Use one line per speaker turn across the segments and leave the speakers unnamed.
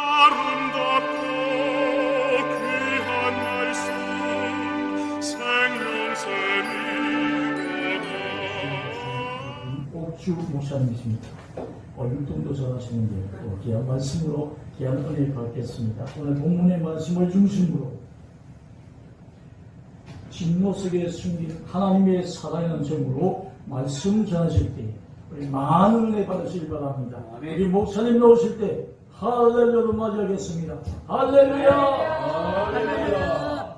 아름답고 귀한 말씀 생명샘이로다.
옥주 목사님이십니다. 율동도 전하시는데 또 귀한 말씀으로 귀한 은혜를 받겠습니다. 오늘 본문의 말씀을 중심으로 진노 속에 숨긴 하나님의 살아있는 점으로 말씀 전하실 때 우리 많은 은혜 받으시길 바랍니다. 우리 목사님 나오실 때 할렐루야로 맞이하겠습니다. 할렐루야! 할렐루야!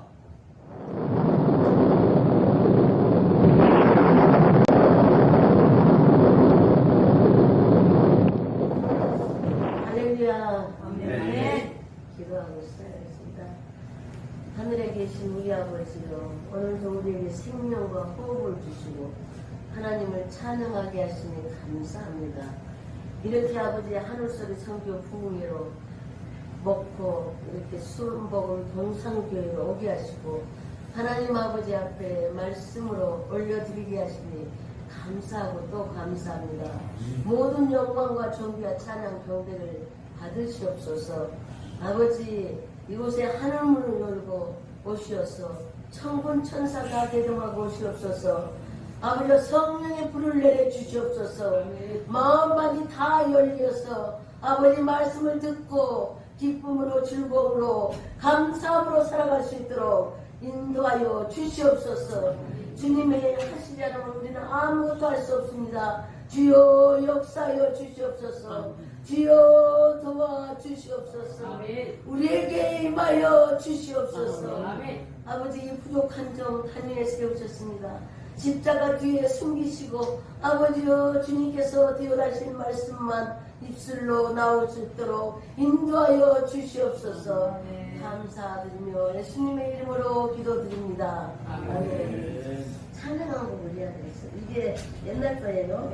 기도하고 시작하겠습니다. 하늘에 계신 우리 아버지요, 오늘도 우리에게 생명과 호흡을 주시고 하나님을 찬양하게 하시니 감사합니다. 이렇게 아버지의 하늘소리 선교 부흥회로 먹고 이렇게 술 먹은 동상교회로 오게 하시고 하나님 아버지 앞에 말씀으로 올려드리게 하시니 감사하고 또 감사합니다. 모든 영광과 존귀와 찬양 경배를 받으시옵소서. 아버지, 이곳에 하늘문을 열고 오시옵소서. 천군 천사 다 대동하고 오시옵소서. 아버지, 성령의 불을 내려 주시옵소서. 마음만이 다 열려서 아버지 말씀을 듣고 기쁨으로 즐거움으로 감사함으로 살아갈 수 있도록 인도하여 주시옵소서. 주님의 하시지 않으면 우리는 아무것도 할 수 없습니다. 주여 역사하여 주시옵소서. 주여 도와주시옵소서. 우리에게 임하여 주시옵소서. 아버지, 이 부족한 점 단위에 세우셨습니다. 십자가 뒤에 숨기시고 아버지여 주님께서 되어라신 말씀만 입술로 나올 수 있도록 인도하여 주시옵소서. 감사드리며 예수님의 이름으로 기도드립니다. 아멘. 찬양한 곡 올려야 되겠어. 이게 옛날 거예요.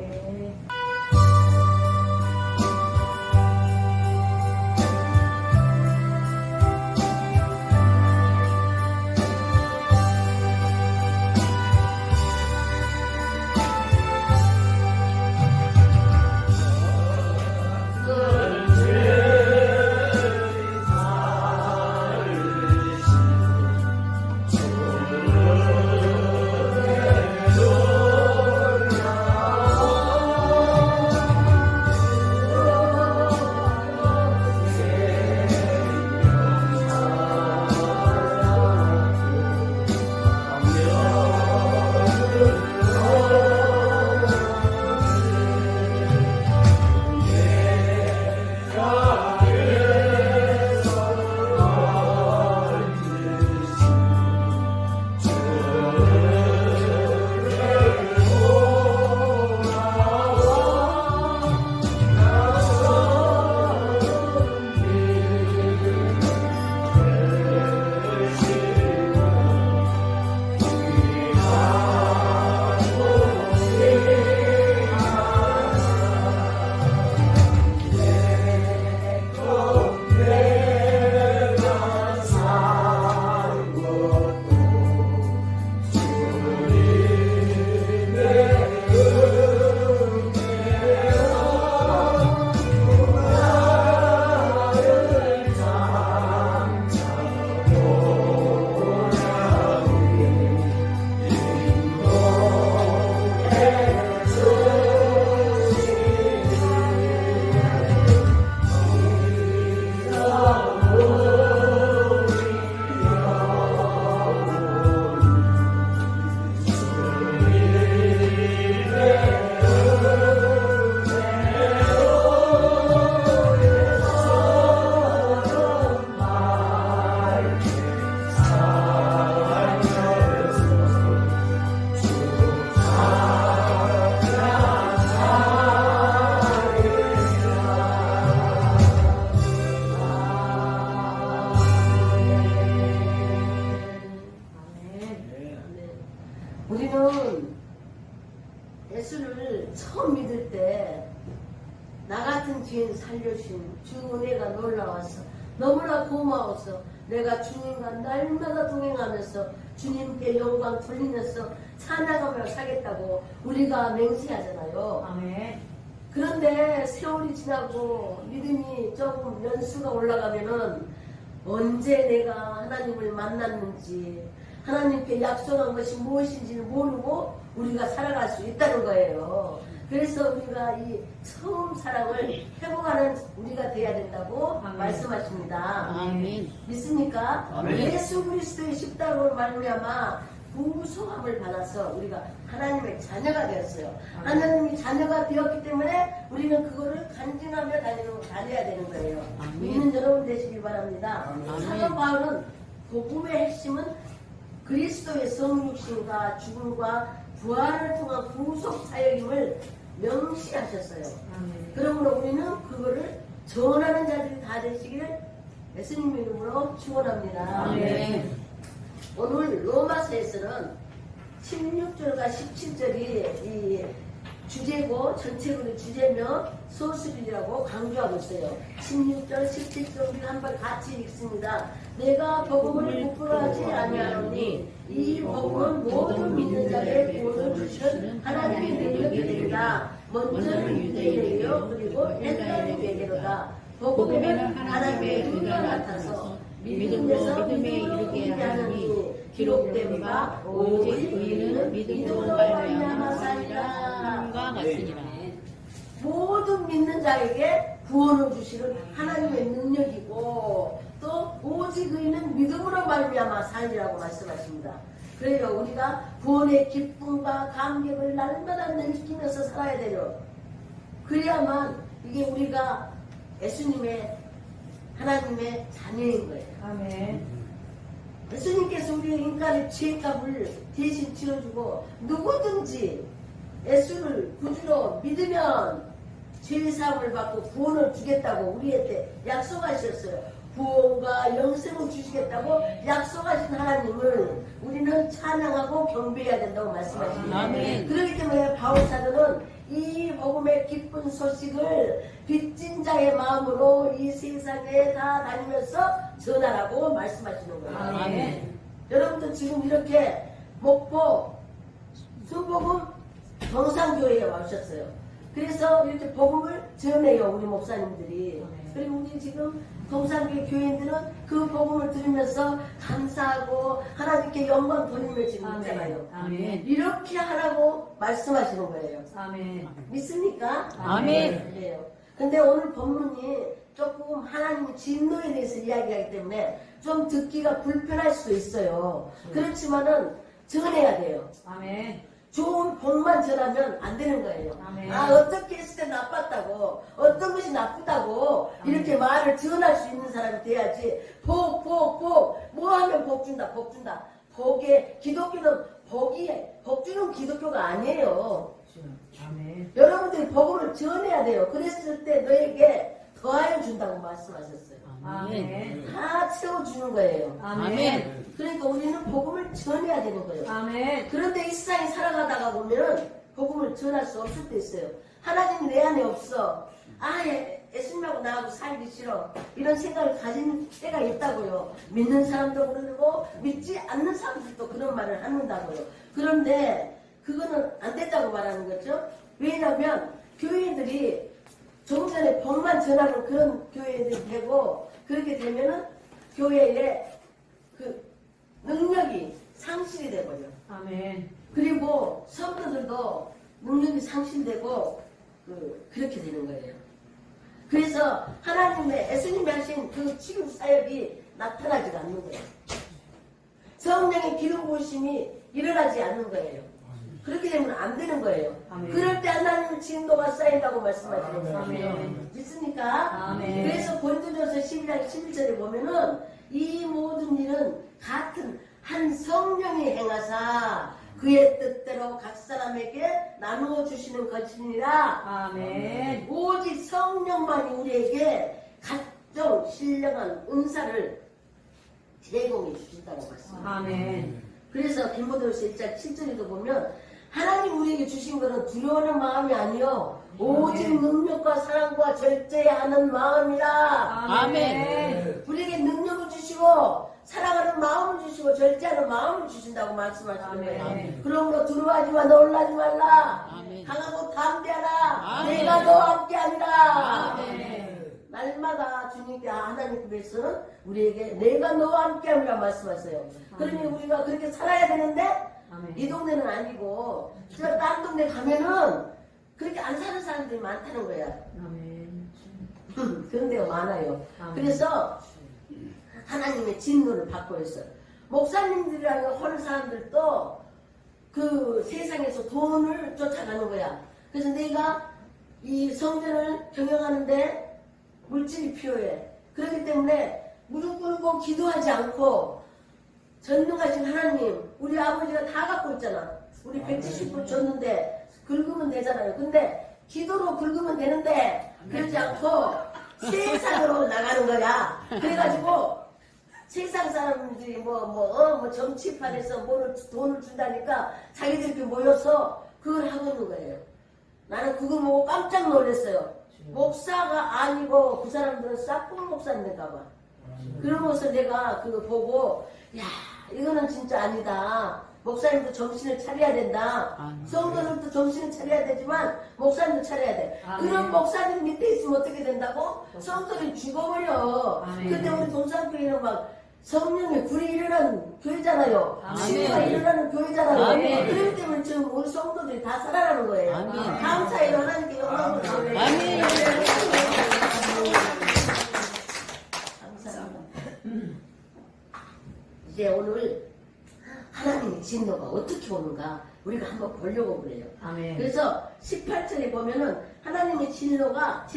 우리는 예수를 처음 믿을 때 나 같은 죄인 살려주신 주 은혜가 놀라워서 너무나 고마워서 내가 주님과 날마다 동행하면서 주님께 영광 돌리면서 찬양하며 살겠다고 우리가 맹세하잖아요.
아멘.
그런데 세월이 지나고 믿음이 조금 연수가 올라가면은 언제 내가 하나님을 만났는지 하나님께 약속한 것이 무엇인지를 모르고 우리가 살아갈 수 있다는 거예요. 그래서 우리가 이 처음 사랑을 회복하는 우리가 돼야 된다고
아멘.
말씀하십니다.
아멘.
믿습니까?
아멘.
예수 그리스도의 십자가로 말미암아 구속함을 받아서 우리가 하나님의 자녀가 되었어요. 하나님의 자녀가 되었기 때문에 우리는 그거를 간증하며 다녀야 되는 거예요.
아멘.
믿는 여러분 되시길 바랍니다.
아멘.
사도 바울은 복음의 핵심은 그리스도의 성육신과 죽음과 부활을 통한 구속 사역임을 명시하셨어요. 그러므로 우리는 그거를 전하는 자들이 다 되시기를 예수님 이름으로 축원합니다.
아멘.
오늘 로마서에서는 16절과 17절이 이 주제고 전체적으로 주제며 소수들이라고 강조하고 있어요. 16절, 17절 우리 한번 같이 읽습니다. 내가 복음을 부끄러워하지 아니하노니 이 복음은 모든 믿는 자에게 구원을 주신 하나님의 능력이 되리라. 먼저는 유대인에게요 그리고 헬라인에게로다. 복음에는 하나님의 의가 나타서 믿음에서 믿음에 이르게 하니 기록된 바 오직 의인은 믿음으로 말미암아 살리라.
과 같으니라.
모든 믿는 자에게 구원을 주시는 하나님의 능력이고 또 오직 의인은 믿음으로 말미암아 살리라고 말씀하십니다. 그래요 우리가 구원의 기쁨과 감격을 날마다 느끼면서 살아야 돼요. 그래야만 이게 우리가 예수님의 하나님의 자녀인 거예요.
아멘.
예수님께서 우리 인간의 죄값을 대신 치러주고 누구든지 예수를 구주로 믿으면 죄사함을 받고 구원을 주겠다고 우리한테 약속하셨어요. 구원과 영생을 주시겠다고 약속하신 하나님을 우리는 찬양하고 경배해야 된다고 말씀하십니다.
아멘.
그렇기 때문에 바울사도는 이 복음의 기쁜 소식을 빚진 자의 마음으로 이 세상에 다 다니면서 전하라고 말씀하시는 거예요.
아멘.
여러분들 지금 이렇게 목포 순복음 정상교회에 와주셨어요. 그래서 이렇게 복음을 전해요 우리 목사님들이. 그리고 우리 지금 동산교회 교인들은 그 복음을 들으면서 감사하고 하나님께 영광 돌리며 지금 있잖아요.
아멘.
이렇게 하라고 말씀하시는 거예요.
아멘.
믿습니까?
아멘.
그래요. 근데 오늘 본문이 조금 하나님의 진노에 대해서 이야기하기 때문에 좀 듣기가 불편할 수도 있어요. 그렇지만은 전해야 돼요.
아멘.
좋은 복만 전하면 안 되는 거예요.
아멘.
아, 어떻게 했을 때 나빴다고, 어떤 것이 나쁘다고, 이렇게 말을 전할 수 있는 사람이 돼야지. 복, 뭐 하면 복 준다, 복 준다. 기독교는 복 주는 기독교가 아니에요.
아멘.
여러분들이 복음을 전해야 돼요. 그랬을 때 너에게 더하여 준다고 말씀하셨어요.
아멘.
다 채워주는 거예요.
아멘.
그러니까 우리는 복음을 전해야 되는 거예요.
아멘.
그런데 이 세상에 살아가다가 보면은 복음을 전할 수 없을 때 있어요. 하나님이 내 안에 없어. 예수님하고 나하고 살기 싫어. 이런 생각을 가진 때가 있다고요. 믿는 사람도 그러고 믿지 않는 사람들도 그런 말을 한다고요. 그런데 그거는 안 된다고 말하는 거죠. 왜냐하면 교회들이 조금 전에 복만 전하는 그런 교회들이 되고 그렇게 되면은 교회에 그 능력이 상실이 돼버려.
아멘.
그리고 성도들도 능력이 상실되고 그렇게 되는 거예요. 그래서 하나님의 예수님이 하신 그 치유 사역이 나타나지가 않는 거예요. 성령의 기름 부으심이 일어나지 않는 거예요. 그렇게 되면 안 되는 거예요.
아멘.
그럴 때 하나님의 진도가 쌓인다고 말씀하시는 거예요.
아멘.
믿습니까?
아멘.
그래서 고린도전서 12장 11절에 보면은 이 모든 일은 같은 한 성령이 행하사 그의 뜻대로 각 사람에게 나누어 주시는 것이니라.
아멘.
오직 성령만이 우리에게 각종 신령한 은사를 제공해 주신다고 말씀합니다.
아멘.
그래서 디모데후서 1장 7절에도 보면 하나님 우리에게 주신 것은 두려워하는 마음이 아니요 오직 능력과 사랑과 절제하는 마음이라.
아멘.
우리에게 능력을 주시고 사랑하는 마음을 주시고 절제하는 마음을 주신다고 말씀하시는 거예요.
아멘.
그런 거 두려워하지 마, 놀라지 말라.
아멘.
강하고 담대하라.
아멘.
내가 너와 함께하리라.
아멘.
날마다 주님께 하나님께서는 우리에게 내가 너와 함께하리라 말씀하세요. 그러니 우리가 그렇게 살아야 되는데
아멘.
이 동네는 아니고 저 다른 동네 가면은 그렇게 안 사는 사람들이 많다는 거야.
아멘.
그런 데가 많아요.
아멘.
그래서 하나님의 진노를 받고 있어요. 목사님들이라는 헐 사람들도 그 세상에서 돈을 쫓아가는 거야. 그래서 내가 이 성전을 경영하는데 물질이 필요해. 그렇기 때문에 무릎 꿇고 기도하지 않고 전능하신 하나님, 우리 아버지가 다 갖고 있잖아. 우리 170불 줬는데 긁으면 되잖아요. 근데 기도로 긁으면 되는데 그러지 않고 세상으로 나가는 거야. 그래가지고 세상 사람들이 뭐 정치판에서 돈을 준다니까 자기들끼리 모여서 그걸 하고 있는 거예요. 나는 그걸 보고 깜짝 놀랐어요. 목사가 아니고 그 사람들은 싹꿍 목사인가 봐. 그러면서 내가 그거 보고 야 이거는 진짜 아니다. 목사님도 정신을 차려야 된다.
아멘.
성도들도 정신을 차려야 되지만 목사님도 차려야 돼.
아멘.
그런 목사님 밑에 있으면 어떻게 된다고? 성도들이 죽어버려.
아멘.
근데 우리 동산교회는 막 성령의 불이 일어나는 교회잖아요.
아멘.
치유가 일어나는 교회잖아요.
아멘.
그렇기 때문에 지금 우리 성도들이 다 살아나는 거예요.
아멘.
감사해요. 하나님께 영광을 드려요.
아멘.
감사합니다. 이제 오늘 하나님의 진노가 어떻게 오는가 우리가 한번 보려고 그래요.
아멘.
그래서 18절에 보면은 하나님의 진노가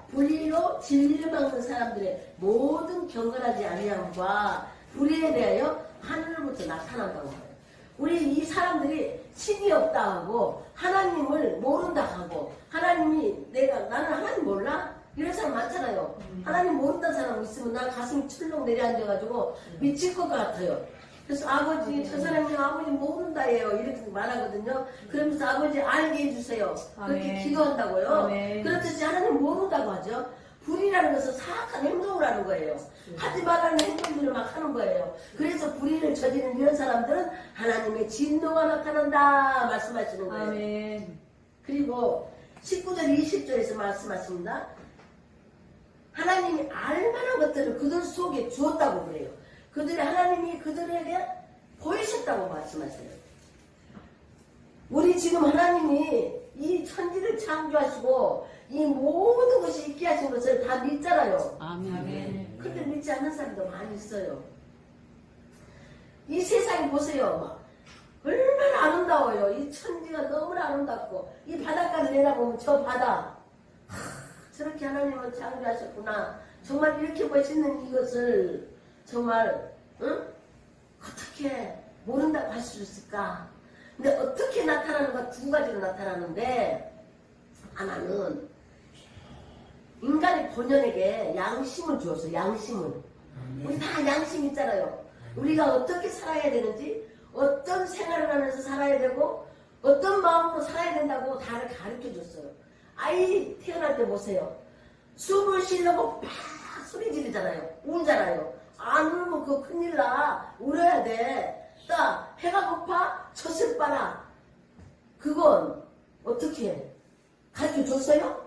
불의로 진리를 막는 사람들의 모든 경건하지 아니함과 불의에 대하여 하늘로부터 나타난다고 해요. 우리 이 사람들이 신이 없다 하고 하나님을 모른다 하고 하나님이 나는 하나님 몰라? 이런 사람 많잖아요. 하나님 모른다는 사람 있으면 나 가슴이 철렁 내려앉아가지고 미칠 것 같아요. 그래서 아버지 저 사람이 아버지 모른다예요 이렇게 말하거든요. 그러면서 아버지 알게 해주세요. 그렇게
아멘.
기도한다고요.
아멘.
그렇듯이 하나님 모른다고 하죠. 불이라는 것은 사악한 행동을 하는 거예요. 하지 말라는 행동들을 막 하는 거예요. 그래서 불의를 저지르는 이런 사람들은 하나님의 진노가 나타난다 말씀하시는 거예요.
아멘.
그리고 19절 20절에서 말씀하십니다. 하나님이 알만한 것들을 그들 속에 주었다고 그래요. 하나님이 그들에게 보이셨다고 말씀하세요. 우리 지금 하나님이 이 천지를 창조하시고 이 모든 것이 있게 하신 것을 다 믿잖아요.
아멘.
근데 믿지 않는 사람도 많이 있어요. 이 세상에 보세요. 막 얼마나 아름다워요. 이 천지가 너무나 아름답고 이 바닷가를 내다보면 저 바다 저렇게 하나님은 창조하셨구나. 정말 이렇게 멋있는 이것을 정말 어떻게 모른다고 할 수 있을까? 근데 어떻게 나타나는가 두 가지로 나타나는데 하나는 인간의 본연에게 양심을 주었어. 양심을. 우리 다 양심 있잖아요. 우리가 어떻게 살아야 되는지 어떤 생활을 하면서 살아야 되고 어떤 마음으로 살아야 된다고 다를 가르쳐 줬어요. 아이 태어날 때 보세요. 숨을 쉬려고 막 소리 지르잖아요. 울잖아요. 안 울면 그거 큰일 나. 울어야 돼. 딱 해가 고파? 젖을 빨아. 그건 어떻게 해? 가르쳐 줬어요?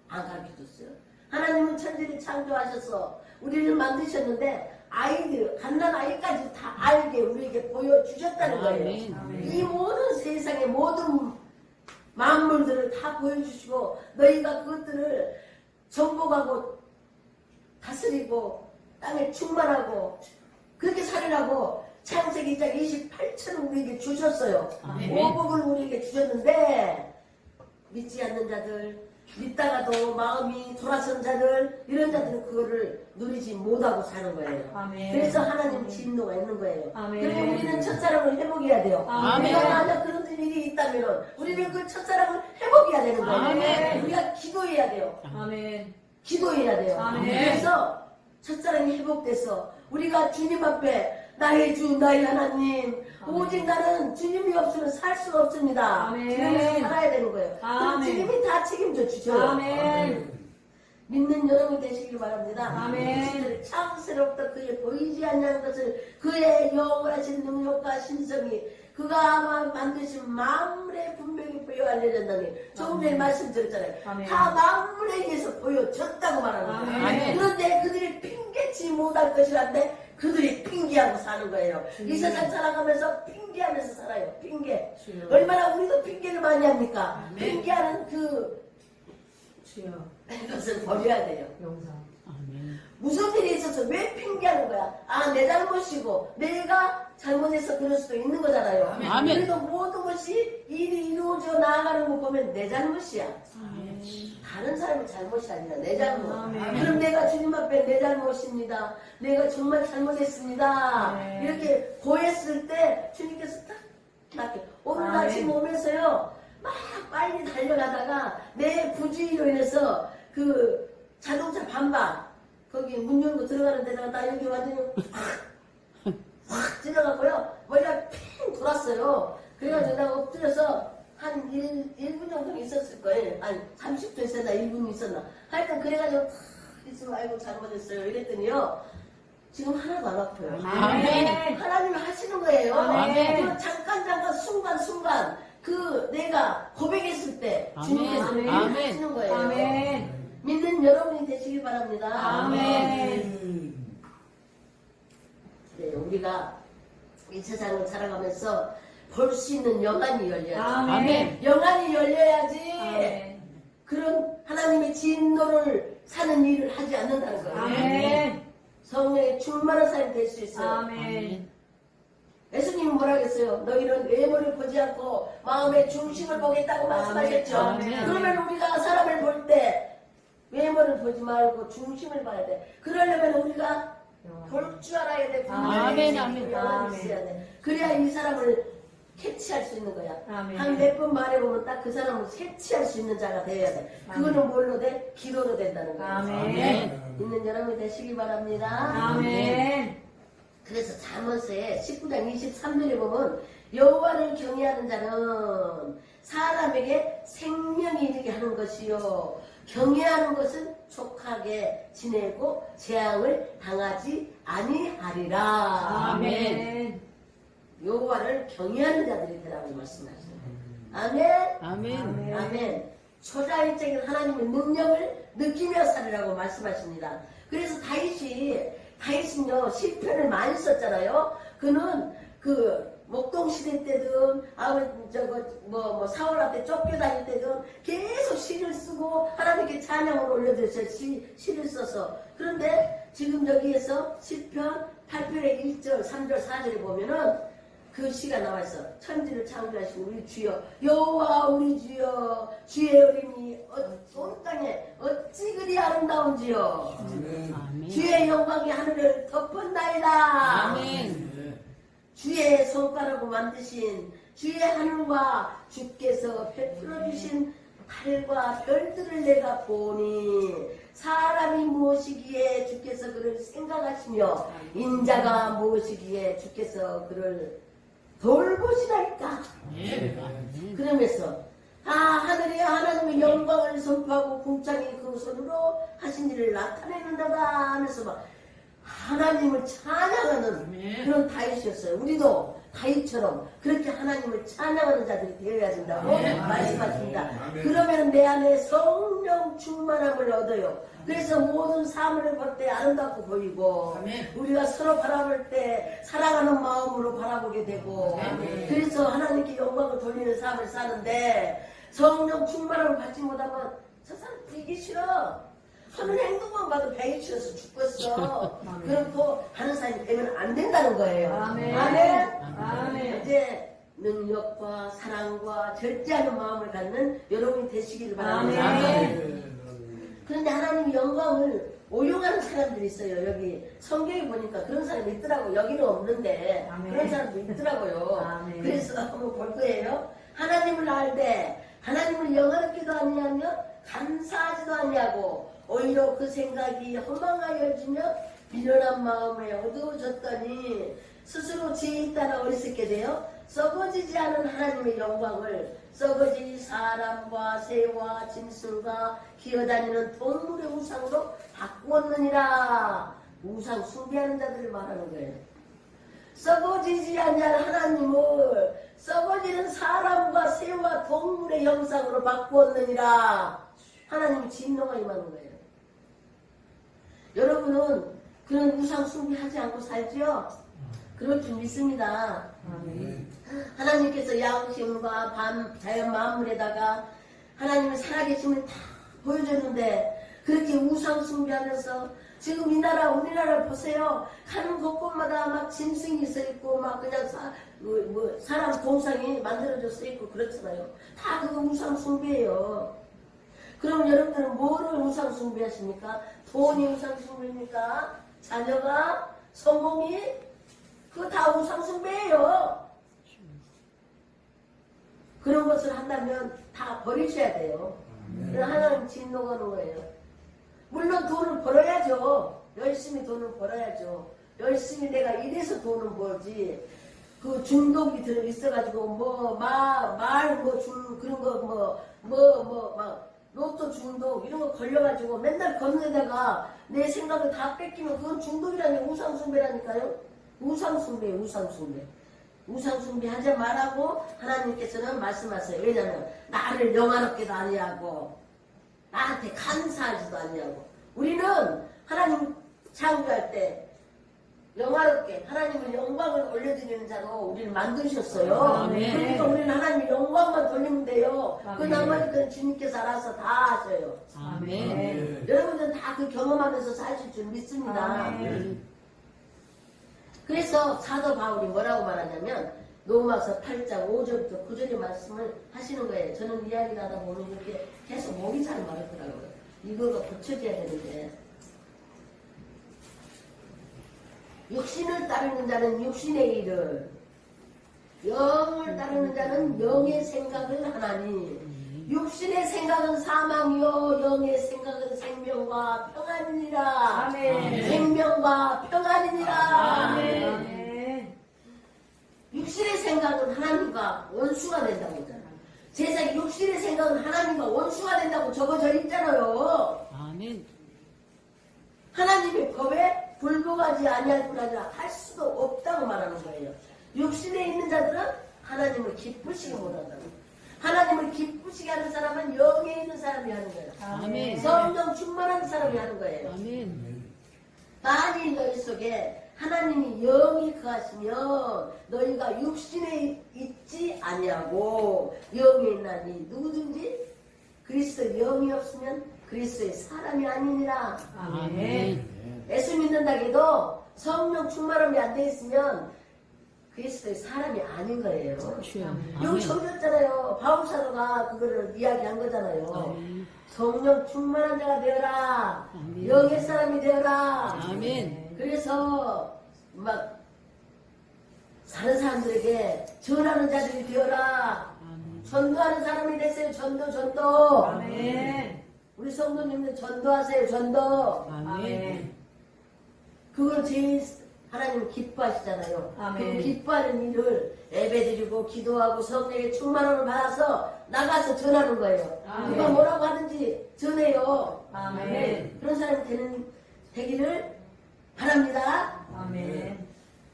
안 가르쳐 줬어요. 하나님은 천지를 창조하셔서 우리를 만드셨는데 아이들, 갓난 아이까지 다 알게 우리에게 보여주셨다는 거예요.
아멘.
이 모든 세상의 모든 만물들을 다 보여주시고 너희가 그것들을 정복하고 다스리고 땅에 충만하고 그렇게 살으라고 창세기 2장 28절을 우리에게 주셨어요.
아멘.
보복을 우리에게 주셨는데 믿지 않는 자들, 믿다가도 마음이 돌아선 자들, 이런 자들은 그거를 누리지 못하고 사는 거예요.
아멘.
그래서 하나님 진노가 있는 거예요.
아멘.
그러면 우리는 첫사랑을 회복해야 돼요.
아멘.
우리가 만약 그런 일이 있다면 우리는 그 첫사랑을 회복해야 되는 거예요.
아멘.
우리가 기도해야 돼요.
아멘.
기도해야 돼요.
아멘.
그래서 첫사랑이 회복돼서 우리가 주님 앞에 나의 주 나의 하나님
아멘.
오직 나는 주님이 없으면 살 수가 없습니다.
아멘.
주님이 살아야 되는 거예요. 그럼
아멘.
주님이 다 책임져 주셔요.
아멘.
믿는 여러분이 되시길 바랍니다.
아멘.
창세로부터 그의 보이지 않는 것을 그의 영원하신 능력과 신성이 그가 만드신 만물에 분명히 보여 알려졌다니 조금 전에 말씀드렸잖아요.
아멘.
다 만물에 의해서 보여졌다고 말하는 거예요.
아멘.
그런데 그들이 핑계치 못할 것이란데 그들이 핑계하고 사는 거예요. 이 세상 살아가면서 핑계하면서 살아요. 핑계.
주여.
얼마나 우리도 핑계를 많이 합니까?
아멘.
핑계하는
주여.
그것을 버려야 돼요.
용서.
무슨 일이 있어서 왜 핑계하는 거야? 아, 내 잘못이고 내가 잘못해서 그럴 수도 있는 거잖아요.
아멘.
그래도 모든 것이 일이 이루어져 나아가는 거 보면 내 잘못이야. 다른 사람의 잘못이 아니라 내 잘못.
아멘.
그럼 내가 주님 앞에 내 잘못입니다. 내가 정말 잘못했습니다.
아멘.
이렇게 고했을 때 주님께서 딱 낫게. 오늘
아멘.
아침 오면서요. 막 빨리 달려가다가 내 부주의로 인해서 그 자동차 반박 거기 문 열고 들어가는 데다가 나 여기 완전히 확 찔러갖고요. 머리가 핑 돌았어요. 그래가지고 내가 엎드려서 한 1분 정도 있었을 거예요. 아니 30초 있었나 1분 있었나. 하여튼 그래가지고 탁 있으면 아이고 잘못했어요. 이랬더니요. 지금 하나도 안 아파요.
아멘.
하나님이 하시는 거예요.
아멘.
그 잠깐 순간 그 내가 고백했을 때
아멘.
주님께서
아멘.
하시는 거예요.
아멘.
믿는 여러분이 되시길 바랍니다.
아멘.
네, 우리가 이 세상을 살아가면서 볼 수 있는 영안이 열려야지.
아멘.
영안이 열려야지.
아멘.
그런 하나님의 진노를 사는 일을 하지 않는다는 거예요.
아멘.
성령의 충만한 사람이 될 수 있어요.
아멘.
예수님은 뭐라 그랬어요? 너희는 외모를 보지 않고 마음의 중심을 보겠다고 말씀하셨죠.
아멘.
그러면 우리가 사람을 볼 때 외모를 보지 말고 중심을 봐야 돼. 그러려면 우리가 볼 줄 알아야 돼.
아멘, 아멘.
영혼이 있어야 돼. 그래야 이 사람을 캐치할 수 있는 거야.
아멘.
한 몇 번 말해보면 딱 그 사람을 캐치할 수 있는 자가 돼야 돼. 그거는 뭘로 돼? 기도로 된다는 거야.
아멘.
있는 여러분이 되시기 바랍니다.
아멘.
그래서 잠언서에 19장 23절에 보면 여호와를 경외하는 자는 사람에게 생명이 이르게 하는 것이요 경외하는 것은 촉하게 지내고 재앙을 당하지 아니하리라.
아멘.
여호와를 경외하는 자들이 되라고 말씀하시는 거예요. 아멘.
아멘.
아멘. 초자연적인 하나님의 능력을 느끼며 살으라고 말씀하십니다. 그래서 다윗은요 시편을 많이 썼잖아요. 그는 그 목동 시대 때든 사울 앞에 쫓겨다닐 때든 계속 시를 쓰고 하나님께 찬양을 올려드렸어요. 시를 써서. 그런데 지금 여기에서 시편 8편의 1절, 3절, 4절에 보면은 그 시가 나와있어. 천지를 창조하신 우리 주여 여호와 우리 주여 주의 어림이 온 땅에 어찌 그리 아름다운지요.
아멘.
주의 영광이 하늘을 덮었나이다.
아멘.
주의 손가락으로 만드신 주의 하늘과 주께서 베풀어 주신 달과 별들을 내가 보니 사람이 무엇이기에 주께서 그를 생각하시며 인자가 무엇이기에 주께서 그를 돌보시라니까. 그러면서 하늘이 하나님의 영광을 선포하고 궁창이 그 손으로 하신 일을 나타내는다다 하면서 막 하나님을 찬양하는 그런 다윗이었어요. 우리도 다윗처럼 그렇게 하나님을 찬양하는 자들이 되어야 된다고 말씀하십니다. 그러면 내 안에 성령 충만함을 얻어요. 그래서 모든 사물을 볼 때 아름답고 보이고 우리가 서로 바라볼 때 사랑하는 마음으로 바라보게 되고 그래서 하나님께 영광을 돌리는 삶을 사는데 성령 충만함을 받지 못하면 저 사람 되기 싫어. 하는 행동만 봐도 배기 싫어서 죽겠어. 그렇고 하는 사람이 되면 안 된다는 거예요.
아멘.
아멘.
아멘.
이제 능력과 사랑과 절제하는 마음을 갖는 여러분이 되시기를 바랍니다.
아멘.
그런데 하나님 영광을 오용하는 사람들이 있어요. 여기 성경에 보니까 그런 사람이 있더라고요. 여기는 없는데
아멘.
그런 사람도 있더라고요.
아멘.
그래서 한번 볼 거예요. 하나님을 알되 하나님을 영화롭게도 아니하며 감사하지도 아니하고 오히려 그 생각이 허망하여지며 미련한 마음에 어두워졌더니 스스로 지혜 있다나 어리석게 되어 썩어지지 않은 하나님의 영광을 썩어진 사람과 새와 짐승과 기어다니는 동물의 우상으로 바꾸었느니라. 우상 숭배하는 자들을 말하는 거예요. 썩어지지 않는 하나님을 썩어지는 사람과 새와 동물의 형상으로 바꾸었느니라. 하나님이 진노가 임하는 거예요. 여러분은 그런 우상 숭배하지 않고 살지요? 그럴 줄 믿습니다. 하나님께서 양심과 자연 만물에다가 하나님의 살아계심을 다 보여줬는데 그렇게 우상 숭배하면서 지금 이 나라 우리나라 보세요. 가는 곳곳마다 막 짐승이 서 있고 막 그냥 사람 동상이 만들어져 서 있고 그렇잖아요. 다 그거 우상 숭배예요. 그럼 여러분들은 뭐를 우상 숭배하십니까? 돈이 우상 숭배입니까? 자녀가? 성공이? 그거 다 우상 숭배예요. 그런 것을 한다면 다 버리셔야 돼요. 하나님 진노가 오는 거예요. 물론 돈을 벌어야죠. 열심히 돈을 벌어야죠. 열심히 내가 이래서 돈을 벌지. 그 중독이 있어가지고 그런 거 막 로또 중독 이런 거 걸려가지고 맨날 걷는데다가 내 생각을 다 뺏기면 그건 중독이라니 우상숭배라니까요. 우상숭배예요. 우상숭배 하지 말라고 하나님께서는 말씀하세요. 왜냐하면 나를 영화롭게도 아니하고 나한테 감사하지도 아니하고 우리는 하나님 창조할 때 영화롭게 하나님의 영광을 올려드리는 자로 우리를 만드셨어요.
아멘.
그러니까 우리는 하나님의 영광만 돌리면 돼요. 그 나머지는 주님께서 알아서 다 하셔요.
아멘.
여러분들은 다 그 경험하면서 사실 줄 믿습니다. 그래서 사도 바울이 뭐라고 말하냐면 로마서 8장 5절부터 9절의 말씀을 하시는 거예요. 저는 이야기를 하다 보면 이렇게 계속 목이 잘 마르더라고요. 이거가 고쳐져야 되는데 육신을 따르는 자는 육신의 일을 영을 따르는 자는 영의 생각을 하나니 육신의 생각은 사망이요 영의 생각은 생명과 평안이니라.
아멘.
생명과 평안이니라.
아멘.
육신의 생각은 하나님과 원수가 된다고 했잖아요. 제사 육신의 생각은 하나님과 원수가 된다고 적어져 있잖아요.
아멘.
하나님의 법에 불복하지 아니할 뿐 아니라 할 수도 없다고 말하는 거예요. 육신에 있는 자들은 하나님을 기쁘시게 못한다고. 하나님을 기쁘시게 하는 사람은 영에 있는 사람이 하는 거예요.
아멘.
성령 충만한 사람이 하는 거예요.
아멘.
만일 너희 속에 하나님이 영이 거하시면 너희가 육신에 있지 아니하고 영에 있나니 누구든지 그리스도 영이 없으면 그리스도의 사람이 아니니라.
아멘.
예수 믿는다 해도 성령 충만함이 안 돼 있으면 그리스도의 사람이 아닌 거예요.
주여.
여기
아멘.
적었잖아요. 바울 사도가 그거를 이야기한 거잖아요.
아멘.
성령 충만한 자가 되어라.
아멘.
영의 사람이 되어라.
아멘.
그래서 막 사는 사람들에게 전하는 자들이 되어라.
아멘.
전도하는 사람이 되세요. 전도.
아멘.
우리 성도님들 전도하세요. 전도.
아멘.
그걸 제일 하나님 기뻐하시잖아요.
아멘.
그 기뻐하는 일을 예배드리고 기도하고 성령의 충만함을 받아서 나가서 전하는 거예요.
아멘.
누가 뭐라고 하든지 전해요.
아멘.
그런 사람이 되기를 바랍니다.
아멘.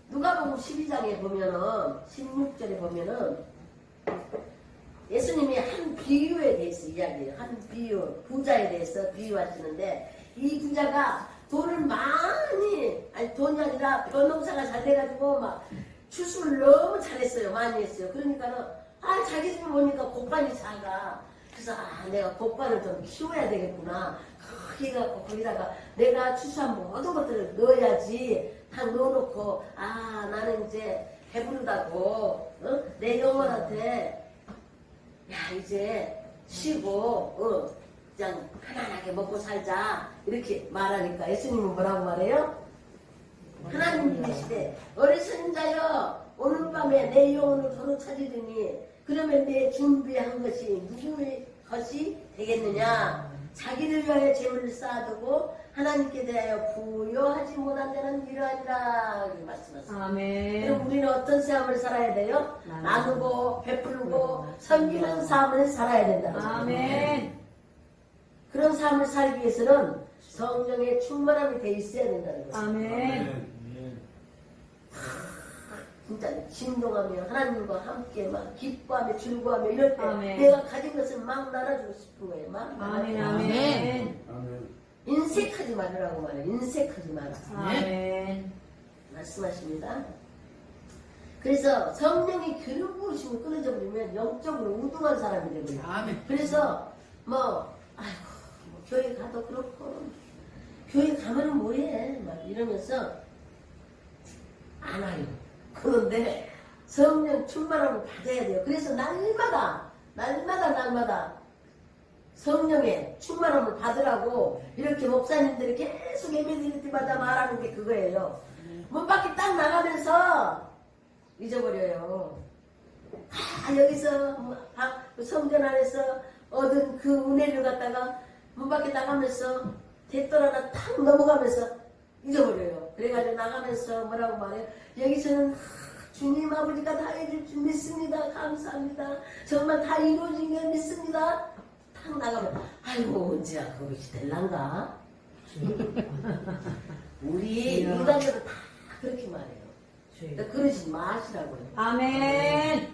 누가복음 12장에 보면은 16절에 보면은 예수님이 한 비유에 대해서 이야기해요. 한 비유, 부자에 대해서 비유하시는데 이 부자가 돈을 돈이 아니라 벼농사가 잘 돼가지고 막 추수를 너무 잘했어요. 많이 했어요. 그러니까는 자기 집에 보니까 곡간이 작아. 그래서 내가 곡간을 좀 키워야 되겠구나. 크게 해갖고 거기다가 내가 추수한 모든 것들을 넣어야지. 다 넣어놓고 나는 이제 배부르다고 내 영혼한테 이제 쉬고 그냥 편안하게 먹고 살자 이렇게 말하니까 예수님은 뭐라고 말해요? 하나님 계시되 어리석은 자여 오늘 밤에 내 영혼을 도로 찾으리니 그러면 내 준비한 것이 누구의 것이 되겠느냐? 자기를 위하여 재물을 쌓아두고 하나님께 대하여 부여하지 못한 자는 이러하니라 이렇게 말씀하셨어요.
아멘.
그럼 우리는 어떤 삶을 살아야 돼요? 나누고 베풀고 섬기는 삶을 살아야 된다는 거예요.
아멘.
그런 삶을 살기 위해서는 성령의 충만함이 돼 있어야 된다는 거예요.
아멘.
진짜 진동하며 하나님과 함께 막 기뻐하며 즐거워하며 이럴 때
아멘.
내가 가진 것을 막 나눠주고 싶은 거예요. 막
아멘.
나눠주고.
아멘.
인색하지 말으라고 말해요. 인색하지 마라.
아멘.
말씀하십니다. 그래서 성령이 교육 부으심을 끊어져 버리면 영적으로 우등한 사람이 되고요. 그래서 아이고 뭐 교회 가도 그렇고 교회 가면은 뭐해 막 이러면서 안 와요. 그런데 성령 충만함을 받아야 돼요. 그래서 날마다 성령의 충만함을 받으라고 이렇게 목사님들이 계속 예배 드릴 때마다 말하는 게 그거예요. 문 밖에 딱 나가면서 잊어버려요. 여기서 그 성전 안에서 얻은 그 은혜를 갖다가 문 밖에 나가면서 대떨 하나 탁 넘어가면서 잊어버려요. 그래가지고 나가면서 뭐라고 말해요? 여기서는 주님 아버지가 다 해줄 줄 믿습니다. 감사합니다. 정말 다 이루어진 게 믿습니다. 탁 나가면 아이고 언제야 그것이 될란가? 우리 인간들은 다 그렇게 말해요. 그러니까 그러지 마시라고요.
아멘.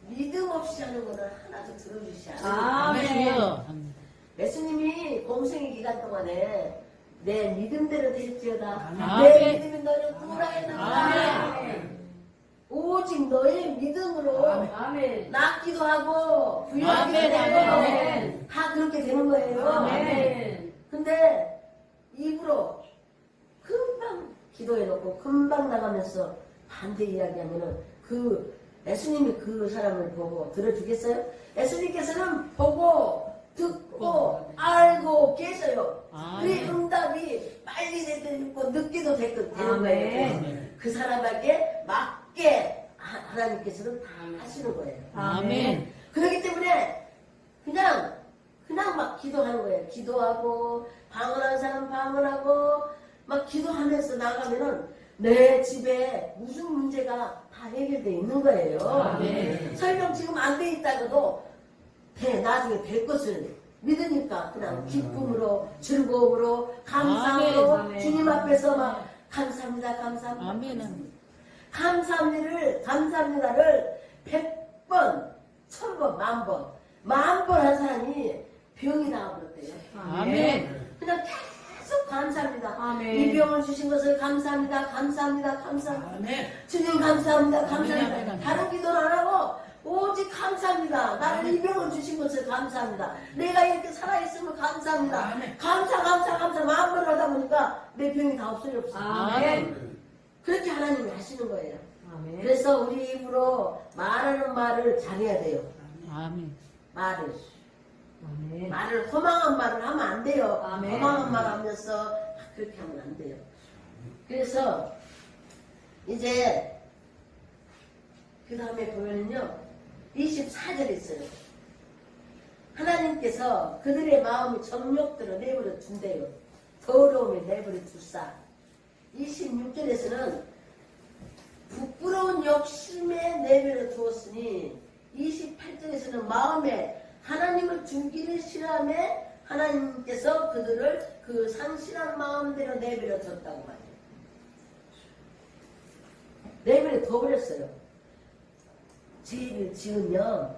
믿음 없이 하는 거는 하나도 들어주시 않아요.
아멘.
예수님이 공생의 기간 동안에 내 믿음대로 될지어다.
아멘.
내 믿음이 너를 구원하게 된다.
아멘.
오직 너의 믿음으로
아멘.
낫기도 하고 부여하기도
아멘.
되고
아멘.
다 그렇게 되는 거예요.
아멘.
근데 입으로 금방 기도해놓고 금방 나가면서 반대 이야기하면은 그 예수님이 그 사람을 보고 들어주겠어요? 예수님께서는 보고 듣고 알고 계셔요. 그 응답이 빨리 됐고 늦게도 되는 거예요.
아멘.
그 사람에게 맞게 하나님께서는 다 하시는 거예요.
아멘.
그렇기 때문에 그냥 막 기도하는 거예요. 기도하고 방언하는 사람 방언하고 막 기도하면서 나가면은 내 집에 무슨 문제가 다 해결돼 있는 거예요.
아멘.
설령 지금 안 돼 있다고도 나중에 될 것을 믿으니까 그냥 기쁨으로 즐거움으로 감사함으로
아멘.
주님 앞에서 막 감사합니다.
아멘.
감사합니다를 100번, 1000번, 만번 한 사람이 병이 나와버렸대요.
아멘.
그냥 계속 감사합니다.
아멘.
이 병을 주신 것을 감사합니다. 주님 감사합니다.
아멘.
다른 기도는 안 하고 오직 감사합니다. 나를 이 병을 주신 것을 감사합니다. 내가 이렇게 살아있으면 감사합니다. 감사 만번 하다 보니까 내 병이 다 없어요.
아멘.
그렇게 하나님이 하시는 거예요.
아멘.
그래서 우리 입으로 말하는 말을 잘해야 돼요.
아멘.
말을
아멘.
허망한 말을 하면 안 돼요.
아멘.
허망한 말 하면서 그렇게 하면 안 돼요. 그래서 이제 그 다음에 보면요 24절 있어요. 하나님께서 그들의 마음이 정욕대로 내버려 둔대요. 더러움에 내버려 두사. 26절에서는 부끄러운 욕심에 내버려 두었으니 28절에서는 마음에 하나님을 죽이는 싫어함에 하나님께서 그들을 그 상실한 마음대로 내버려 뒀다고 말해요. 내버려 둬버렸어요. 죄를 지으면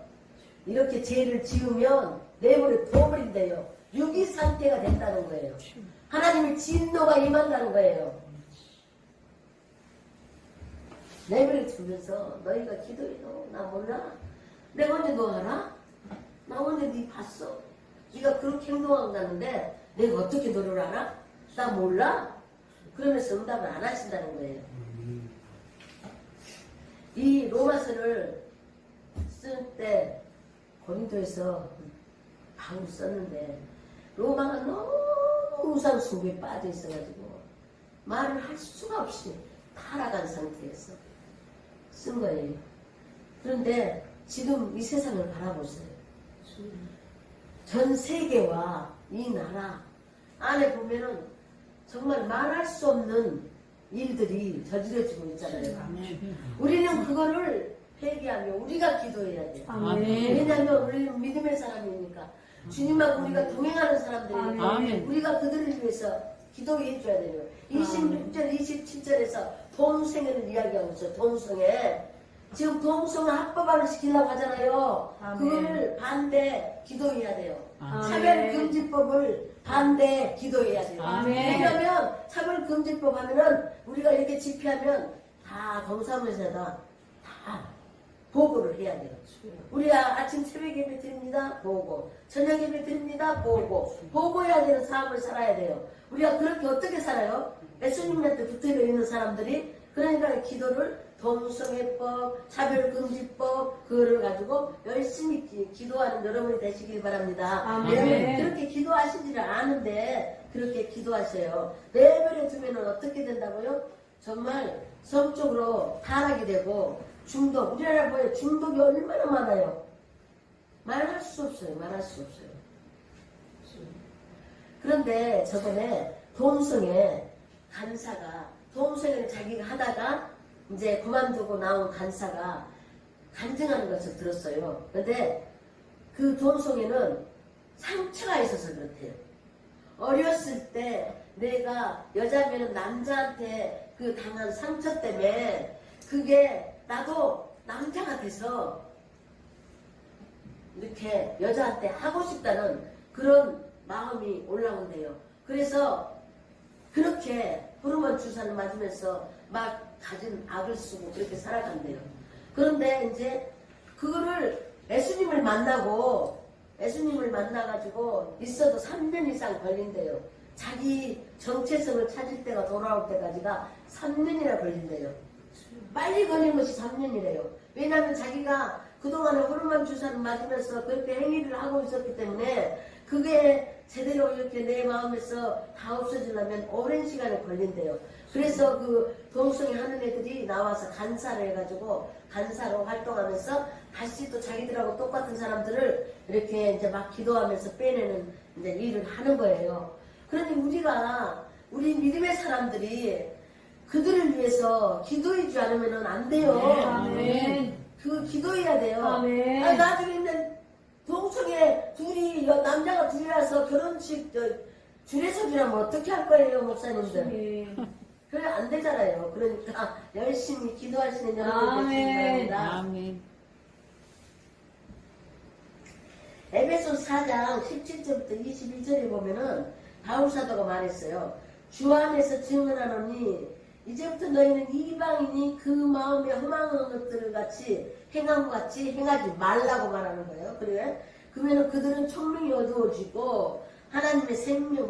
이렇게 죄를 지으면 내버려 둬버린대요. 유기 상태가 된다는 거예요. 하나님의 진노가 임한다는 거예요. 내버려 두면서 너희가 기도해요. 나 몰라? 내가 언제 너 알아? 나 언제 네 봤어? 네가 그렇게 행동한다는데 내가 어떻게 너를 알아? 나 몰라? 그러면서 응답을 안 하신다는 거예요. 이 로마서를 쓸 때 고린도에서 바울 썼는데 로마가 너무 우상 숭배에 빠져 있어가지고 말을 할 수가 없이 타락한 상태에서 쓴 거예요. 그런데 지금 이 세상을 바라보세요. 전 세계와 이 나라 안에 보면은 정말 말할 수 없는 일들이 저지러지고 있잖아요.
아멘.
우리는 그거를 회개하며 우리가 기도해야 돼요.
아멘.
왜냐하면 우리는 믿음의 사람이니까 주님하고 우리가 동행하는 사람들이니까
아멘.
우리가 그들을 위해서 기도해 줘야 돼요. 26절, 27절에서 동성애를 이야기하고 있어요. 동성애. 지금 동성애 합법화를 시키려고 하잖아요.
아멘.
그거를 반대 기도해야 돼요.
아멘.
차별금지법을 반대 기도해야 돼요.
아멘.
왜냐하면 차별금지법 하면은 우리가 이렇게 집회하면 다 동사무소에다 다 보고를 해야 돼요. 우리가 아침 새벽 예배 드립니다. 보고. 저녁 예배 드립니다. 보고. 보고해야 되는 삶을 살아야 돼요. 우리가 그렇게 어떻게 살아요? 예수님한테 붙어 있는 사람들이 그러니까 기도를 동성애법, 차별금지법 그거를 가지고 열심히 기도하는 여러분이 되시길 바랍니다.
아멘.
왜냐면 그렇게 기도하시지를 않은데 그렇게 기도하셔요. 내버려 두면은 어떻게 된다고요? 정말 성적으로 타락이 되고 중독, 우리나라 뭐예요? 중독이 얼마나 많아요. 말할 수 없어요. 말할 수 없어요. 그런데 저번에 동성애 간사가 동성애를 자기가 하다가 이제 그만두고 나온 간사가 간증하는 것을 들었어요. 그런데 그 동성애는 상처가 있어서 그렇대요. 어렸을 때 내가 여자면 남자한테 그 당한 상처 때문에 그게 나도 남자가 돼서 이렇게 여자한테 하고 싶다는 그런 마음이 올라온대요. 그래서 그렇게 호르몬 주사를 맞으면서 막 가진 악을 쓰고 그렇게 살아간대요. 그런데 이제 그거를 예수님을 만나가지고 있어도 3년 이상 걸린대요. 자기 정체성을 찾을 때가 돌아올 때까지가 3년이나 걸린대요. 빨리 걸린 것이 3년이래요. 왜냐하면 자기가 그동안에 호르몬 주사를 맞으면서 그렇게 행위를 하고 있었기 때문에 그게 제대로 이렇게 내 마음에서 다 없어지려면 오랜 시간이 걸린대요. 그래서 그 동성애 하는 애들이 나와서 간사를 해가지고 간사로 활동하면서 다시 또 자기들하고 똑같은 사람들을 이렇게 이제 막 기도하면서 빼내는 이제 일을 하는 거예요. 그러니 우리 믿음의 사람들이 그들을 위해서 기도해주지 않으면 안 돼요.
아멘.
그 기도해야 돼요.
아멘.
아니, 나중에 있는 동성애 둘이 남자가 둘이라서 결혼식 줄에서 주라면 어떻게 할 거예요, 목사님들? 그래 안 되잖아요. 그러니까 열심히 기도하시는 여러분 되시기 바랍니다.
아멘.
에베소 4장 17절부터 21절에 보면은 바울 사도가 말했어요. 주 안에서 증언하노니 이제부터 너희는 이방인이 그 마음에 험한 것들을 같이 행함 같이 행하지 말라고 말하는 거예요. 그래? 그러면 그들은 총명이 어두워지고 하나님의 생명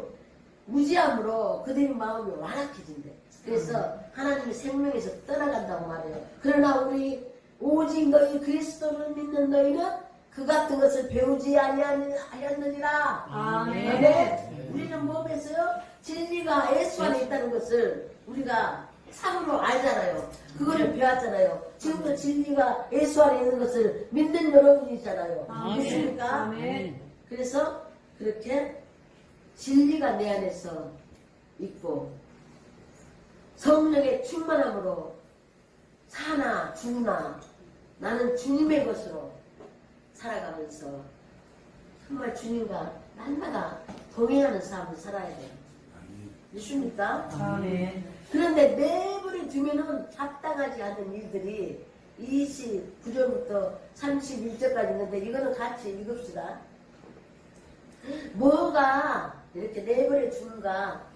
무지함으로 그들의 마음이 완악해진대. 그래서 하나님의 생명에서 떠나간다고 말해요. 그러나 오직 너희 그리스도를 믿는 너희는 그 같은 것을 배우지 아니하였느니라.
아멘.
우리는 뭐 했어요? 진리가 예수 안에 있다는 것을 우리가 참으로 알잖아요. 그거를 배웠잖아요. 지금도 진리가 예수 안에 있는 것을 믿는 여러분이잖아요. 믿습니까?
아멘.
그래서 그렇게 진리가 내 안에서 있고 성령의 충만함으로 사나 죽나 나는 주님의 것으로 살아가면서 정말 주님과 날마다 동행하는 삶을 살아야 돼요. 믿습니까?
아멘.
그런데 내버려 두면은 합당하지 않는 일들이 29절부터 31절까지 있는데 이거는 같이 읽읍시다. 뭐가 이렇게 내버려 두는가?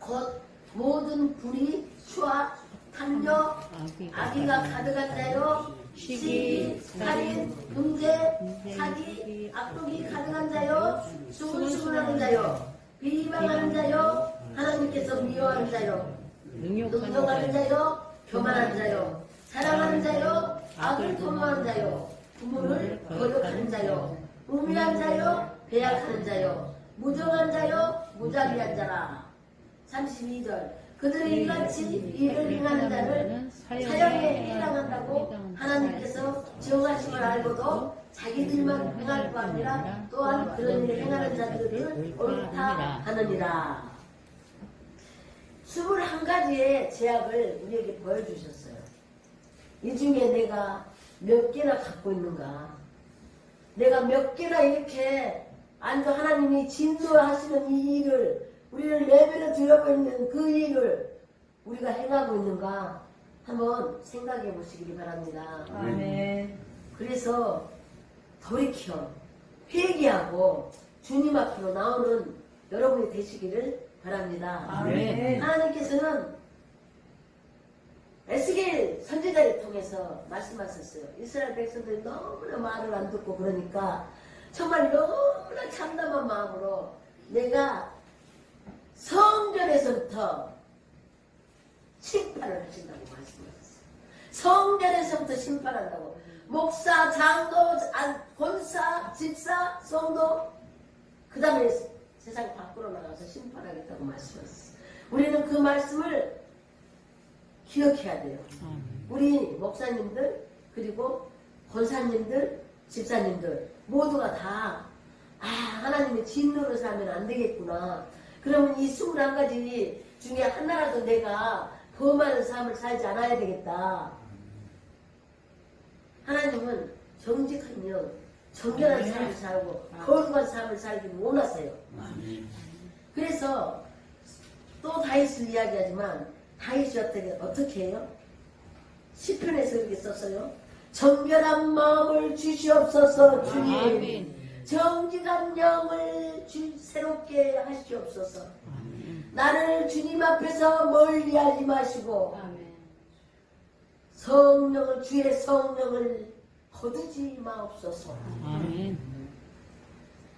곧 모든 불의, 수와 탐욕, 악의가 가득한 자요, 시기, 살인, 음죄, 사기, 악독이 가득한 자요, 수군수군하는 자요, 비방하는 자요, 하나님께서 미워하는 자요, 능욕하는 자요, 교만하는 자요, 사랑하는 자요, 악을 도모하는 자요, 부모를 거역하는 자요, 우매한 자요, 배약하는 자요, 무정한 자요, 무자비한 자라. 32절 그들이 이같이 일을 행하는 자를 사형에 해당한다고 하나님께서 하나님께서 정하심을 알고도 자기들만 행할 거 아니라 또한 그런 일을 행하는 자들을 옳다 하느니라. 21가지의 제약을 우리에게 보여주셨어요. 이 중에 내가 몇 개나 갖고 있는가? 내가 몇 개나 이렇게 안주 하나님이 진노하시는 이 일을 우리를 내버려 두고 있는 그 일을 우리가 행하고 있는가? 한번 생각해 보시기 바랍니다.
아멘.
그래서 돌이켜 회개하고 주님 앞으로 나오는 여러분이 되시기를 바랍니다.
아멘.
하나님께서는 에스겔 선지자를 통해서 말씀하셨어요. 이스라엘 백성들이 너무나 말을 안 듣고 그러니까 정말 너무나 참담한 마음으로 내가 성전에서부터 심판을 하신다고 말씀하셨어요. 성전에서부터 심판한다고. 목사, 장로, 권사, 집사, 성도, 그 다음에 세상 밖으로 나가서 심판하겠다고 말씀하셨어요. 우리는 그 말씀을 기억해야 돼요. 우리 목사님들, 그리고 권사님들, 집사님들 모두가 다 하나님의 진노로 살면 안 되겠구나. 그러면 이 21가지 중에 하나라도 내가 범하는 삶을 살지 않아야 되겠다. 하나님은 정직한 영, 정결한 삶을 살고 거룩한 삶을 살기 원하세요. 그래서 또 다윗을 이야기하지만 다윗이 어떻게 해요? 시편에서 이렇게 썼어요. 정결한 마음을 주시옵소서 주님. 정직한 영을 새롭게 하시옵소서. 나를 주님 앞에서 멀리하지 마시고 성령을 주의 성령을 거두지 마옵소서.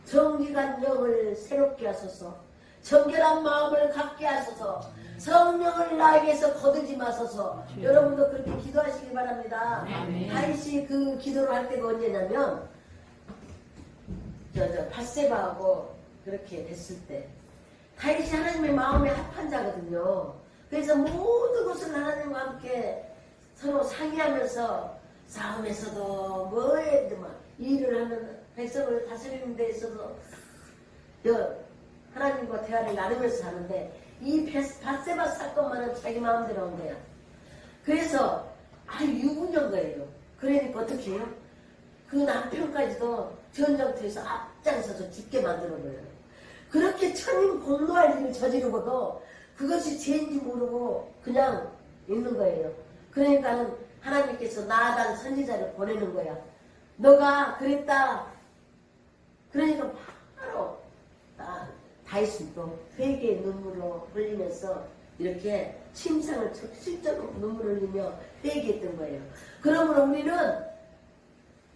정직한 영을 새롭게 하소서. 정결한 마음을 갖게 하소서. 성령을 나에게서 거두지 마소서. 여러분도 그렇게 기도하시기 바랍니다. 다윗이 그 기도를 할 때가 언제냐면 밧세바하고 그렇게 됐을 때 다윗이 하나님의 마음에 합한 자거든요. 그래서 모든 것을 하나님과 함께 서로 상의하면서 싸움에서도 뭐에 일을 하는 백성을 다스리는 데 있어서 하나님과 대화를 나누면서 하는데 이 밧세바 사건만은 자기 마음대로 한 거야. 그래서 유부녀인 거예요. 그러니까 어떻게 해요? 그 남편까지도 전쟁터에서 앞장서서 죽게 만들어버려요. 그렇게 천인 공노할 일을 저지르고도 그것이 죄인지 모르고 그냥 있는 거예요. 그러니까는 하나님께서 나단 선지자를 보내는 거야. 너가 그랬다. 그러니까 바로 다윗은 또 회개의 눈물로 흘리면서 이렇게 침상을 실제로 눈물을 흘리며 회개했던 거예요. 그러므로 우리는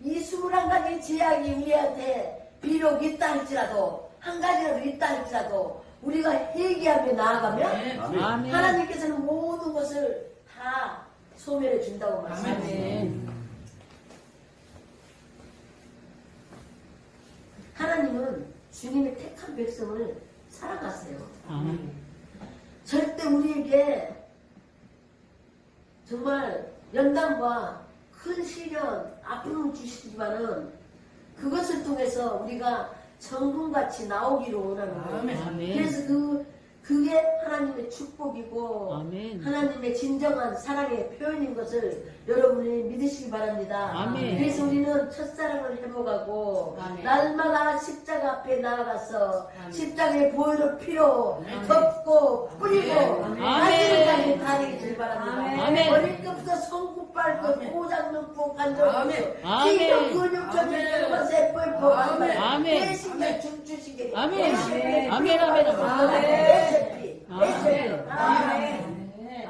이 21가지 제약이 우리한테 비록 있다 할지라도 한 가지라도 있다 할지라도 우리가 회개하며 나아가면 하나님께서는 모든 것을 다 소멸해 준다고 말씀하세요. 하나님은 주님의 택한 백성을 사랑하세요. 절대 우리에게 정말 연단과 큰 시련, 아픔을 주시지만은 그것을 통해서 우리가 정금같이 나오기를 원하는 거예요. 그래서 그게 하나님의 축복이고 하나님의 진정한 사랑의 표현인 것을 여러분이 믿으시기 바랍니다. 그래서 우리는 첫사랑을 회복하고 날마다 십자가 앞에 나아가서 십자가의 보혈의 피로 덮고 뿌리고 마지막까지 다니기 줄 바랍니다. 어릴 때부터 손굽 밟고 포장 넣고 간접 기도 근육 전쟁과 세포 대신에 중추시계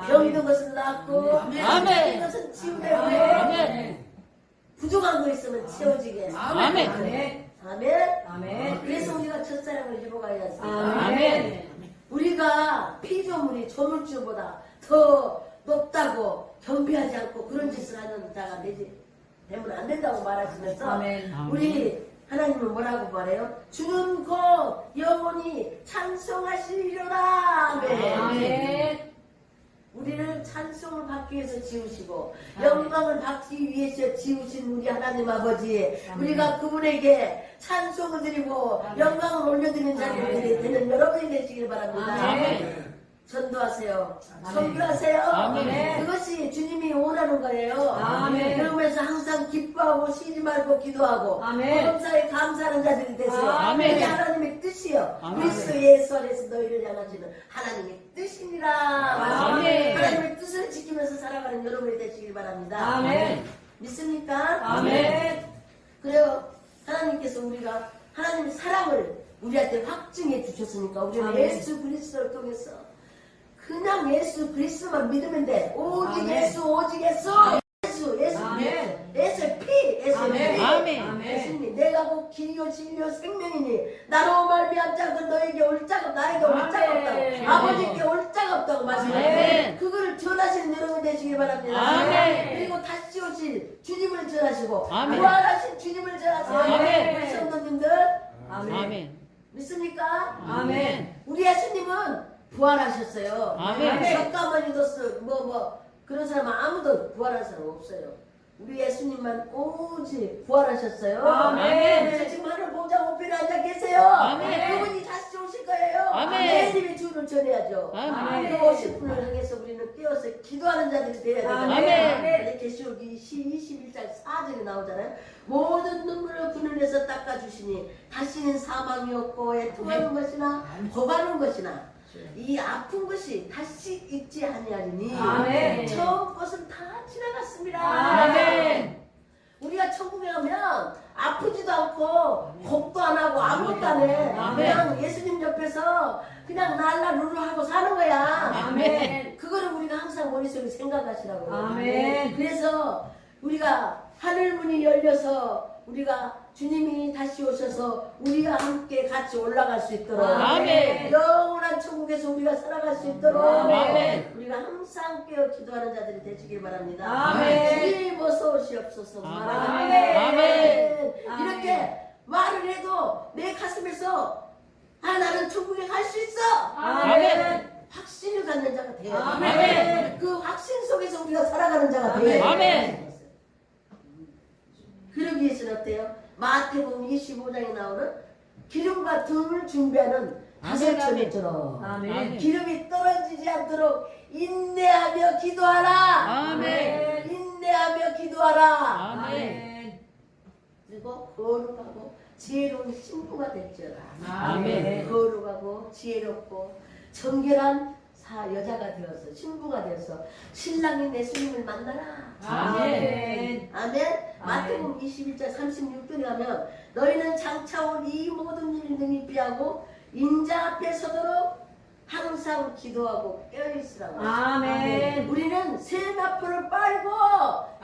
병든 것은 낫고 병든 것은 치유되고 부족한 거 있으면 채워지게. 아멘. 그래서 우리가 첫사랑을 회복해야지. 우리가 피조물이 조물주보다 더 높다고 겸비하지 않고 그런 짓을 하는 자가 되면 안 된다고 말하시면서 우리 하나님은 뭐라고 말해요? 주는 곧 영원히 찬송하시리로다. 아멘. 우리는 찬송을 받기 위해서 위해서 지으시고 영광을 받기 위해서 지으신 우리 하나님 아버지, 우리가 그분에게 찬송을 드리고 영광을 올려드리는 자들이 되는 여러분이 되시길 바랍니다. 전도하세요. 선교하세요.
아멘.
그것이 주님이 원하는 거예요.
아멘.
그러면서 항상 기뻐하고 쉬지 말고 기도하고
아멘.
범사에 감사하는 자들이 되세요.
아멘.
그게 하나님의 뜻이요.
아멘.
그리스도 예수 안에서 너희를 향하시는 하나님의 뜻이니라.
아멘.
하나님의 뜻을 지키면서 살아가는 여러분이 되시길 바랍니다.
아멘.
믿습니까?
아멘.
그래요. 하나님께서 우리가 하나님의 사랑을 우리한테 확증해 주셨으니까 우리는
아멘.
예수 그리스도를 통해서 그냥 예수 그리스도만 믿으면 돼. 오직
아멘.
예수, 오직 예수. 예수
아멘.
예수의 피, 예수의
아멘.
피.
아멘.
예수님, 내가 곧 길이요 진리요 생명이니 나로 말미암지 않고 너에게 올 자가 나에게 올 자가 없다고,
아멘.
아버지께 올 자가 없다고 말씀하셨어요.
아멘.
그거를 전하시는 여러분 되시길 바랍니다.
아멘.
그리고 다시 오실 주님을 전하시고
아멘.
부활하신 주님을 전하세요.
아멘.
우리 성도님들
아멘.
믿습니까?
아멘.
우리 예수님은 부활하셨어요.
아멘.
석가모니 도스 그런 사람 아무도 부활한 사람 없어요. 우리 예수님만 오직 부활하셨어요.
아멘.
그래서 지금 하늘 보좌 우편에 앉아 계세요.
아멘.
그분이 다시 오실 거예요.
아멘.
매일이 주를 전해야죠.
아멘.
그 오실 분을 향해서 우리는 깨어서 기도하는 자들이 되어야 되잖아요.
아멘.
계시록이 21장 4절에 나오잖아요. 모든 눈물을 그늘에서 닦아주시니 다시는 사망이 없고 애통하는 것이나 고가는 것이나 이 아픈 것이 다시 있지 아니하리니
아멘.
처음 것은 다 지나갔습니다.
아멘.
우리가 천국에 가면 아프지도 않고 겁도 안 하고 아무것도 안 해.
아멘.
그냥 예수님 옆에서 그냥 랄라루루 하고 사는 거야.
아멘.
그거를 우리가 항상 머릿속에 생각하시라고요.
아멘.
그래서 우리가 하늘문이 열려서 우리가 주님이 다시 오셔서 우리와 함께 같이 올라갈 수 있도록
아멘.
영원한 천국에서 우리가 살아갈 수 있도록
아멘.
우리가 항상 깨어 기도하는 자들이 되시길 바랍니다.
아멘.
주님 어서 오시옵소서.
아멘. 아멘.
이렇게 말을 해도 내 가슴에서 나는 천국에 갈 수 있어.
아멘.
확신을 갖는 자가 돼야 돼.
아멘.
그 확신 속에서 우리가 살아가는 자가 돼야 돼.
아멘.
그러기 위해서는 어때요? 마태복음 25장에 나오는 기름과 등을 준비하는 다섯천일처럼
아멘.
기름이 떨어지지 않도록 인내하며 기도하라.
아멘.
인내하며 기도하라.
아멘.
그리고 거룩하고 지혜로운 신부가 될지어다.
아멘.
거룩하고 지혜롭고 정결한 여자가 되어서 신부가 되어서 신랑인 예수님을 만나라.
아멘.
아멘. 마태복음 21장 36절에 가면 너희는 장차 올 이 모든 일을 능히 피하고 인자 앞에 서도록 항상 기도하고 깨어있으라고.
아멘.
우리는 세마포를 빨고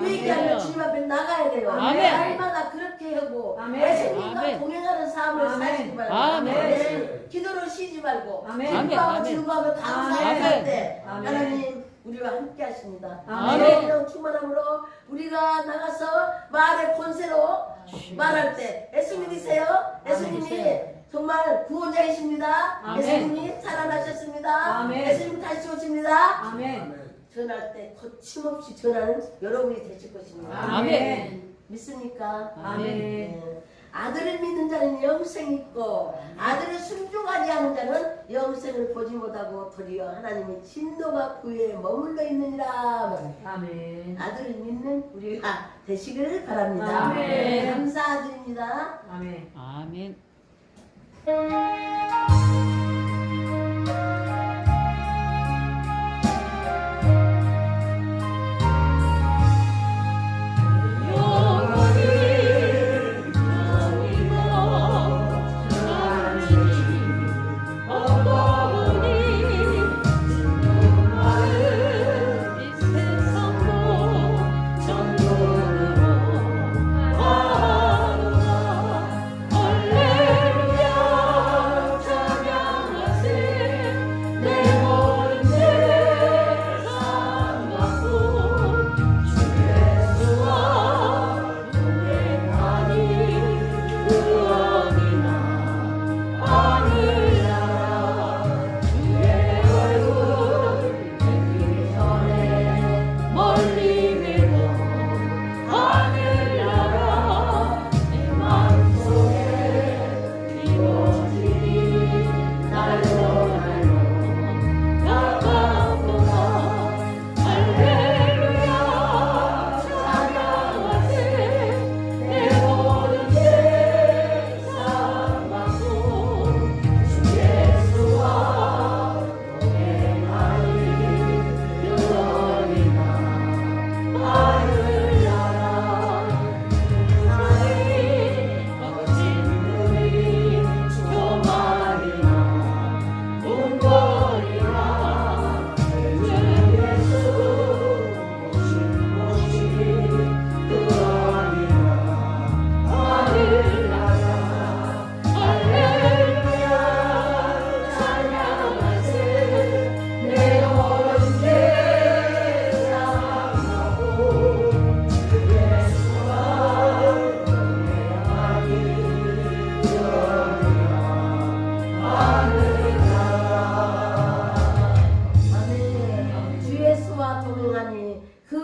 회개하며
아멘.
주님 앞에 나가야 돼요.
아멘.
날마다 그렇게 하고
아멘.
예수님과
아멘.
동행하는 삶을
아멘.
사시기 바랍니다.
아멘.
아멘. 기도를 쉬지 말고
아멘.
기뻐하고
아멘.
즐거워하며 감사할
아멘.
때
아멘.
하나님 우리와 함께 하십니다.
아멘.
성령 충만함으로 우리가 나가서 말의 권세로 말할 때 예수 믿으세요. 예수님이 정말 구원자이십니다.
아멘.
예수님이 살아나셨습니다.
아멘.
예수님 다시 오십니다.
아멘.
전할 때 거침없이 전하는 여러분이 되실 것입니다.
아멘.
믿습니까?
아멘.
네. 아들을 믿는 자는 영생이 있고 아들을 순종하지 않는 자는 영생을 보지 못하고 도리어 하나님의 진노가 그에 머물러 있느니라.
아멘.
아들을 믿는 우리가 되시기를 바랍니다.
아멘.
감사드립니다.
아멘.
아멘.
할렐루야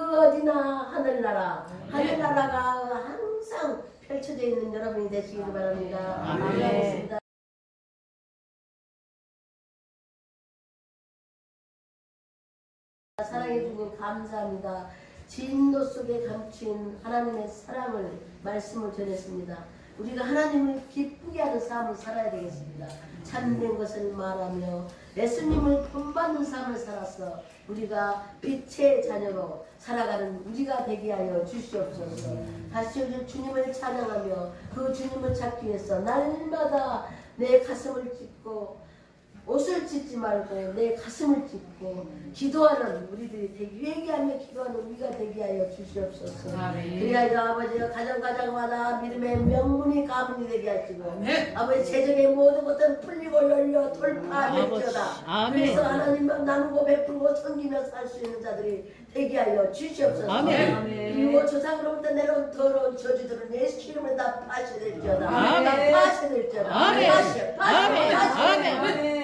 그 어디나 하늘나라, 하늘나라가 항상 펼쳐져 있는 여러분이 되시길 바랍니다.
아멘.
기도하겠습니다. 사랑해 주님 감사합니다. 진노 속에 감춘 하나님의 사랑을 말씀을 전했습니다. 우리가 하나님을 기쁘게 하는 삶을 살아야 되겠습니다. 참된 것을 말하며 예수님을 본받는 삶을 살아서 우리가 빛의 자녀로 살아가는 우리가 되게 하여 주시옵소서. 다시 오실 주님을 찬양하며 그 주님을 찾기 위해서 날마다 내 가슴을 찢고 옷을 찢지 말고 내 가슴을 찢고 기도하는 우리들이 되게 회개하며 기도하는 우리가 되게 하여 주시옵소서. 그리하여 아버지가 가정마다 믿음의 명문이 가문이 되게 하시고 아버지 재정의 모든 것들은 풀리고 열려 돌파할지어다.
아멘.
그래서 하나님만 나누고 베풀고 섬기며 살 수 있는 자들이 되게 하여 주시옵소서.
아멘.
그리고 조상으로부터 내려온 더러운 저주들은 예수 이름으로 다 파쇄될지어다.
아멘.
다 파쇄될지어다.
아멘.
파쇄.
아멘.
아멘.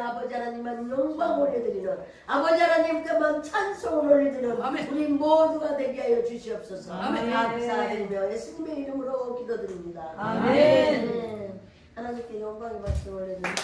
아버지 하나님만 영광 올려드리는 아버지 하나님께만 찬송을 올려드리는 우리 모두가 되게 하여 주시옵소서. 감사드리며 예수님의 이름으로 기도드립니다.
아멘.
하나님께 영광의 말씀 올려드립니다.